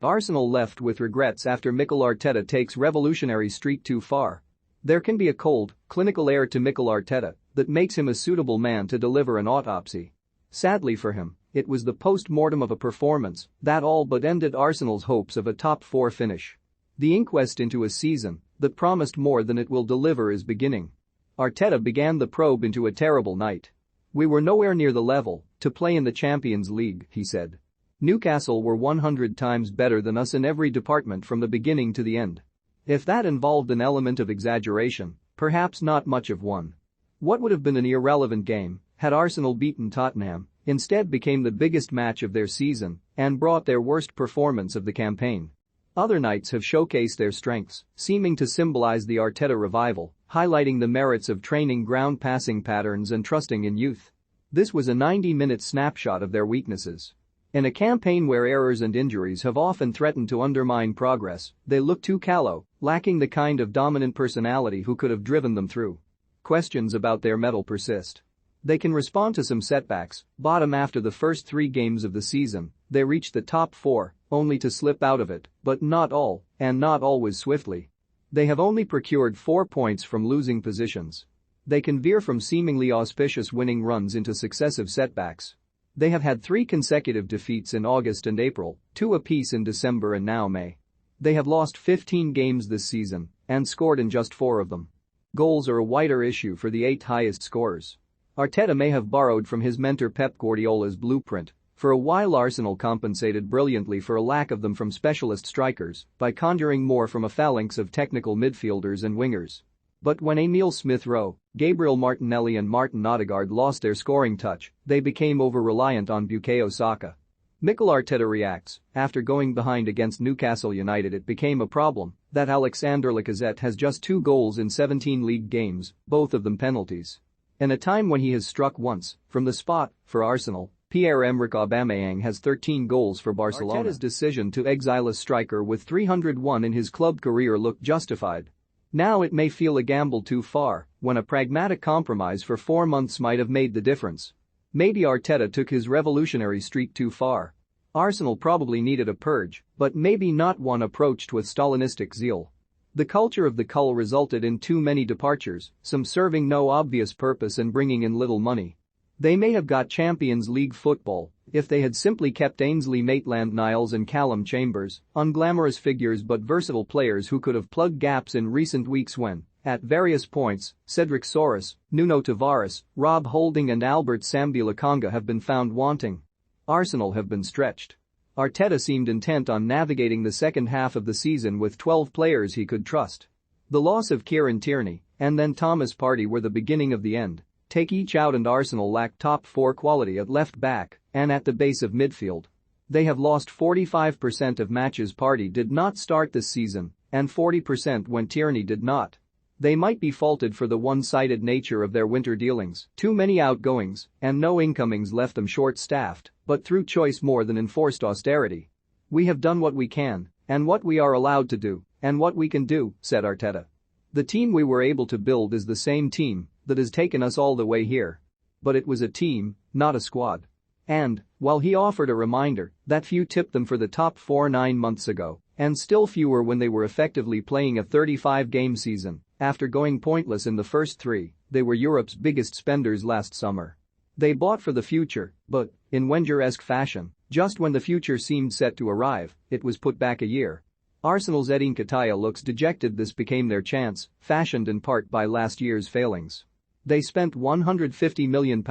Arsenal left with regrets after Mikel Arteta takes revolutionary streak too far. There can be a cold, clinical air to Mikel Arteta that makes him a suitable man to deliver an autopsy. Sadly for him, it was the post-mortem of a performance that all but ended Arsenal's hopes of a top-4 finish. The inquest into a season that promised more than it will deliver is beginning. Arteta began the probe into a terrible night. "We were nowhere near the level to play in the Champions League," he said. "Newcastle were 100 times better than us in every department from the beginning to the end." If that involved an element of exaggeration, perhaps not much of one. What would have been an irrelevant game had Arsenal beaten Tottenham instead became the biggest match of their season and brought their worst performance of the campaign. Other nights have showcased their strengths, seeming to symbolize the Arteta revival, highlighting the merits of training ground passing patterns and trusting in youth. This was a 90-minute snapshot of their weaknesses. In a campaign where errors and injuries have often threatened to undermine progress, they look too callow, lacking the kind of dominant personality who could have driven them through. Questions about their mettle persist. They can respond to some setbacks, bottom after the first 3 games of the season, they reached the top 4, only to slip out of it, but not all, and not always swiftly. They have only procured 4 points from losing positions. They can veer from seemingly auspicious winning runs into successive setbacks. They have had 3 consecutive defeats in August and April, 2 apiece in December and now May. They have lost 15 games this season and scored in just 4 of them. Goals are a wider issue for the 8 highest scorers. Arteta may have borrowed from his mentor Pep Guardiola's blueprint. For a while Arsenal compensated brilliantly for a lack of them from specialist strikers by conjuring more from a phalanx of technical midfielders and wingers. But when Emile Smith-Rowe, Gabriel Martinelli and Martin Odegaard lost their scoring touch, they became over-reliant on Bukayo Saka. Mikel Arteta reacts, after going behind against Newcastle United it became a problem that Alexander Lacazette has just 2 goals in 17 league games, both of them penalties. In a time when he has struck once, from the spot, for Arsenal, Pierre-Emerick Aubameyang has 13 goals for Barcelona. Arteta's decision to exile a striker with 301 in his club career looked justified. Now it may feel a gamble too far, when a pragmatic compromise for 4 months might have made the difference. Maybe Arteta took his revolutionary streak too far. Arsenal probably needed a purge, but maybe not one approached with Stalinistic zeal. The culture of the cull resulted in too many departures, some serving no obvious purpose and bringing in little money. They may have got Champions League football if they had simply kept Ainsley Maitland-Niles and Callum Chambers, unglamorous figures but versatile players who could have plugged gaps in recent weeks when, at various points, Cedric Soares, Nuno Tavares, Rob Holding and Albert Sambi Lokonga have been found wanting. Arsenal have been stretched. Arteta seemed intent on navigating the second half of the season with 12 players he could trust. The loss of Kieran Tierney and then Thomas Partey were the beginning of the end. Take each out and Arsenal lacked top 4 quality at left back and at the base of midfield. They have lost 45% of matches Partey did not start this season and 40% when Tierney did not. They might be faulted for the one-sided nature of their winter dealings. Too many outgoings and no incomings left them short-staffed, but through choice more than enforced austerity. "We have done what we can and what we are allowed to do and what we can do," said Arteta. "The team we were able to build is the same team that has taken us all the way here." But it was a team, not a squad. And, while he offered a reminder that few tipped them for the top 4 9 months ago, and still fewer when they were effectively playing a 35-game season, after going pointless in the first 3, they were Europe's biggest spenders last summer. They bought for the future, but, in Wenger-esque fashion, just when the future seemed set to arrive, it was put back a year. Arsenal's Edin Ketia looks dejected. This became their chance, fashioned in part by last year's failings. They spent £150 million,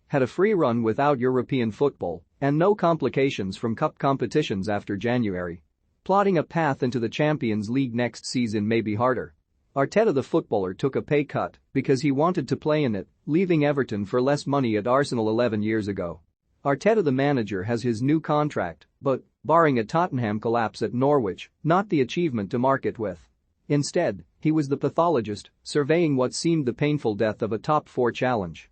had a free run without European football, and no complications from cup competitions after January. Plotting a path into the Champions League next season may be harder. Arteta the footballer took a pay cut because he wanted to play in it, leaving Everton for less money at Arsenal 11 years ago. Arteta the manager has his new contract, but, barring a Tottenham collapse at Norwich, not the achievement to mark it with. Instead, he was the pathologist, surveying what seemed the painful death of a top 4 challenge.